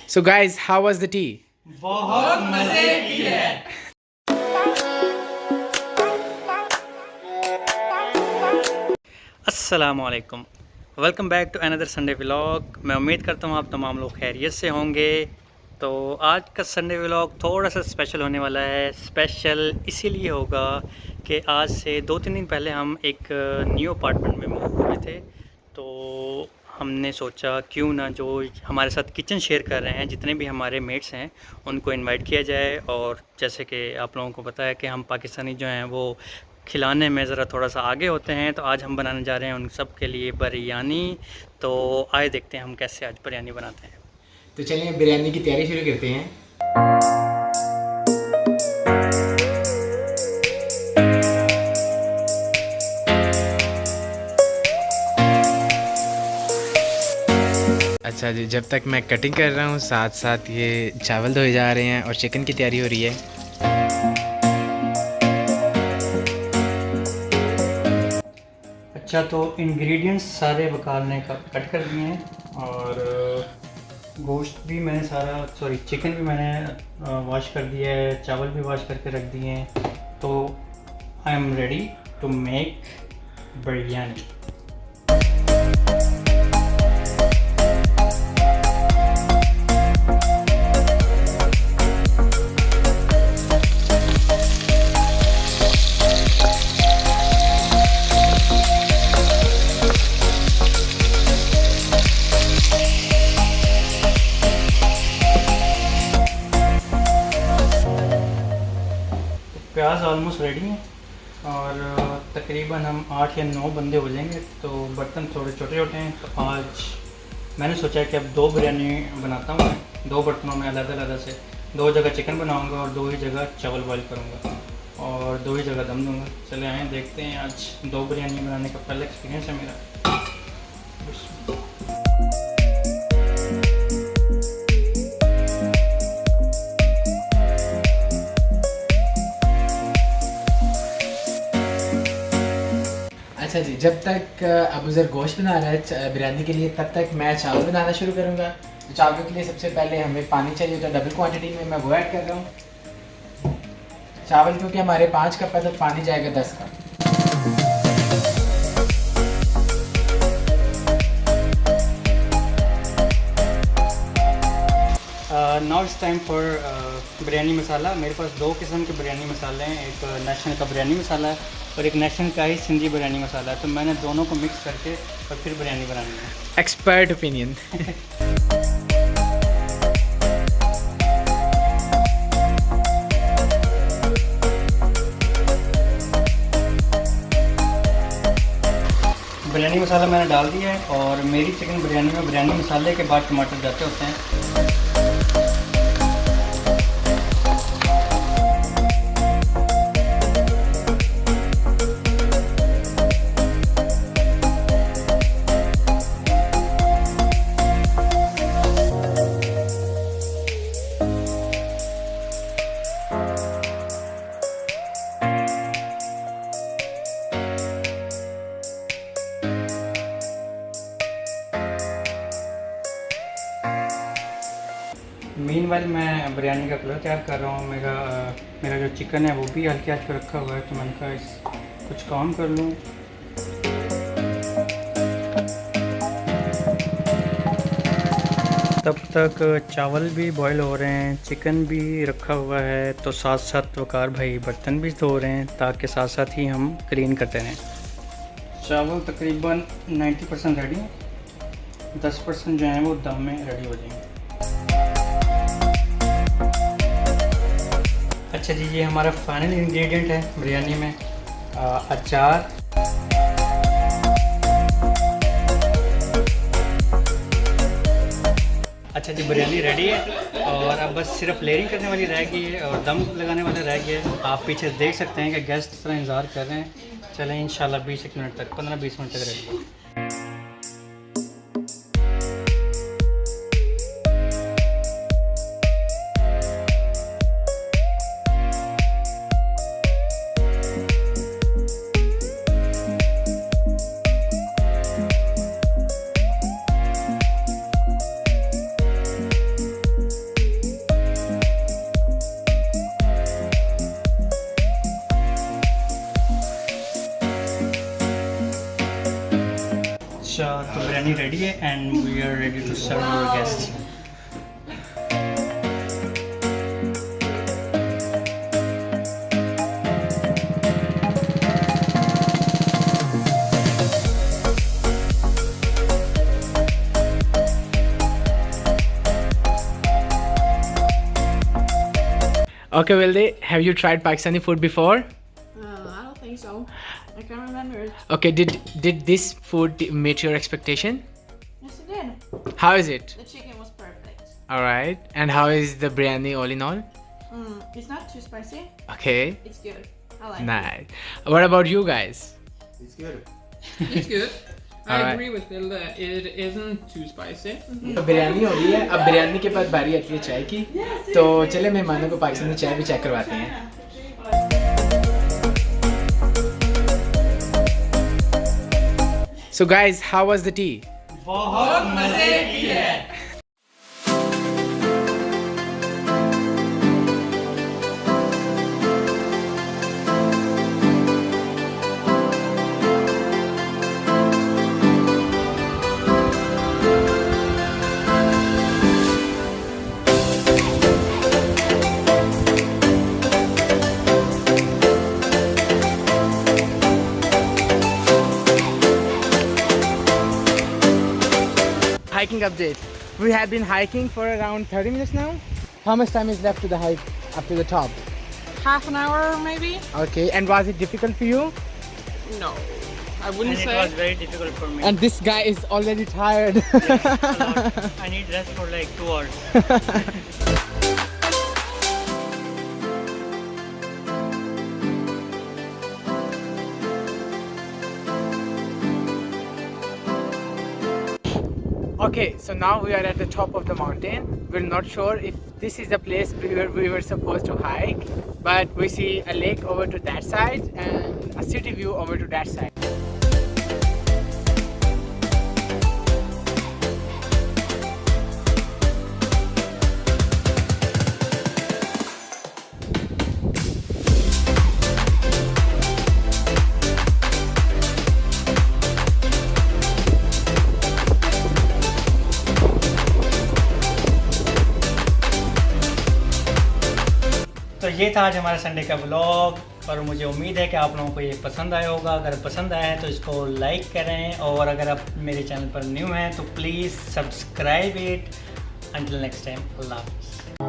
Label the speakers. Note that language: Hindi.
Speaker 1: So guys, how was the tea?
Speaker 2: बहुत मजे की है। अस्सलामुअलैकुम, welcome back to another Sunday vlog. मैं उम्मीद करता हूँ आप तमाम लोग खैरियत से होंगे। तो आज का संडे व्लॉग थोड़ा सा स्पेशल होने वाला है। स्पेशल इसीलिए होगा कि आज से 2-3 दिन पहले हम एक न्यू अपार्टमेंट में मूव हुए थे। तो हमने सोचा क्यों ना जो हमारे साथ किचन शेयर कर रहे हैं, जितने भी हमारे मेट्स हैं, उनको इनवाइट किया जाए। और जैसे कि आप लोगों को पता है कि हम पाकिस्तानी जो हैं वो खिलाने में ज़रा थोड़ा सा आगे होते हैं। तो आज हम बनाने जा रहे हैं उन सब के लिए बिरयानी। तो आए देखते हैं हम कैसे आज बिरयानी बनाते हैं।
Speaker 1: तो चलिए बिरयानी की तैयारी शुरू करते हैं। अच्छा जी, जब तक मैं कटिंग कर रहा हूँ साथ साथ ये चावल धोए जा रहे हैं और चिकन की तैयारी हो रही है।
Speaker 2: अच्छा, तो इंग्रेडिएंट्स सारे वकालने का कट कर दिए हैं और गोश्त भी मैंने सारा चिकन भी मैंने वॉश कर दिया है, चावल भी वॉश करके रख दिए हैं। तो I am ready to make biryani. प्याज ऑलमोस्ट रेडी है और तकरीबन हम 8 या 9 बंदे हो जाएंगे। तो बर्तन थोड़े छोटे छोटे हैं। तो आज मैंने सोचा है कि अब 2 बिरयानी बनाता हूँ मैं 2 बर्तनों में अलग अलग से। 2 जगह चिकन बनाऊँगा और 2 ही जगह चावल बॉयल करूँगा और 2 ही जगह दम दूँगा। चले आए देखते हैं आज 2 बिरयानी बनाने का पहला एक्सपीरियंस है मेरा।
Speaker 1: अच्छा जी, जब तक अबू ज़र गोश्त बना रहा है बिरयानी के लिए, तब तक मैं चावल बनाना शुरू करूँगा। तो चावल के लिए सबसे पहले हमें पानी चाहिए, तो डबल क्वांटिटी में मैं वो ऐड कर रहा हूँ। चावल क्योंकि हमारे 5 कप है तो पानी जाएगा 10 cup.
Speaker 2: Now it's time for biryani masala. मेरे पास 2 किस्म के बिरयानी मसाले हैं। एक नेशनल का बिरयानी मसाला है और एक नेशनल का ही सिंधी बिरयानी मसाला है। तो मैंने दोनों को मिक्स करके और फिर बिरयानी बनानी है।
Speaker 1: Expert opinion.
Speaker 2: बिरयानी मसाला मैंने डाल दिया है और मेरी चिकन बिरयानी में बिरयानी मसाले के बाद टमाटर जाते होते हैं। मीनवाइल मैं बिरयानी का कलर तैयार कर रहा हूँ। मेरा जो चिकन है वो भी हल्की आंच पर रखा हुआ है। तो मैंने कहा इस कुछ काम कर लूँ। तब तक चावल भी बॉईल हो रहे हैं, चिकन भी रखा हुआ है। तो साथ साथ वकार भाई बर्तन भी धो रहे हैं ताकि साथ साथ ही हम क्लीन करते रहें। चावल तकरीबन 90% रेडी है, 10% जो है वो दम में रेडी हो जाएंगे। अच्छा जी, ये हमारा फाइनल इंग्रेडिएंट है बिरयानी में, अचार। अच्छा जी, बिरयानी रेडी है और अब बस सिर्फ लेयरिंग करने वाली रह गई है और दम लगाने वाला रह गया है। आप पीछे देख सकते हैं कि गेस्ट इस तरह इंतज़ार कर रहे हैं। चलें इंशाल्लाह 20 मिनट तक, 15-20 मिनट तक रेडी है। बिरयानी रेडी है and we are ready to serve our guest.
Speaker 1: Okay, Wilde, have you tried Pakistani food before?
Speaker 3: I don't think so. I can't remember it.
Speaker 1: Okay, did this food meet your expectation?
Speaker 3: Yes, it did.
Speaker 1: How is it?
Speaker 3: The chicken was perfect.
Speaker 1: All right. And how is the biryani all in all?
Speaker 3: It's not too spicy.
Speaker 1: Okay.
Speaker 3: It's good. I like
Speaker 1: Nice. What about you guys?
Speaker 4: It's good.
Speaker 5: It's good. I
Speaker 1: Alright.
Speaker 5: agree with Vilda. It isn't too spicy.
Speaker 1: तो बिरयानी हो गई है। अब बिरयानी के बाद बारी आती है चाय की। तो चले मेहमानों को पाकिस्तानी चाय भी चेक करवाते हैं। So guys, how was the tea?
Speaker 2: बहुत मजे की है।
Speaker 1: Hiking update. We have been hiking for around 30 minutes now. How much time is left to the hike up to the top?
Speaker 5: Half an hour, maybe?
Speaker 1: Okay, and was it difficult for you?
Speaker 5: No, I
Speaker 2: And
Speaker 5: wouldn't
Speaker 2: it
Speaker 5: say.
Speaker 2: was very difficult for me.
Speaker 1: And this guy is already tired.
Speaker 2: A lot. I need rest for like 2 hours.
Speaker 1: Okay, so now we are at the top of the mountain. We're not sure if this is the place we were supposed to hike, but we see a lake over to that side and a city view over to that side.
Speaker 2: तो ये था आज हमारा संडे का व्लॉग और मुझे उम्मीद है कि आप लोगों को ये पसंद आया होगा। अगर पसंद आया है तो इसको लाइक करें और अगर आप मेरे चैनल पर न्यू हैं तो please subscribe it. Until next time, अल्लाह हाफ़िज़।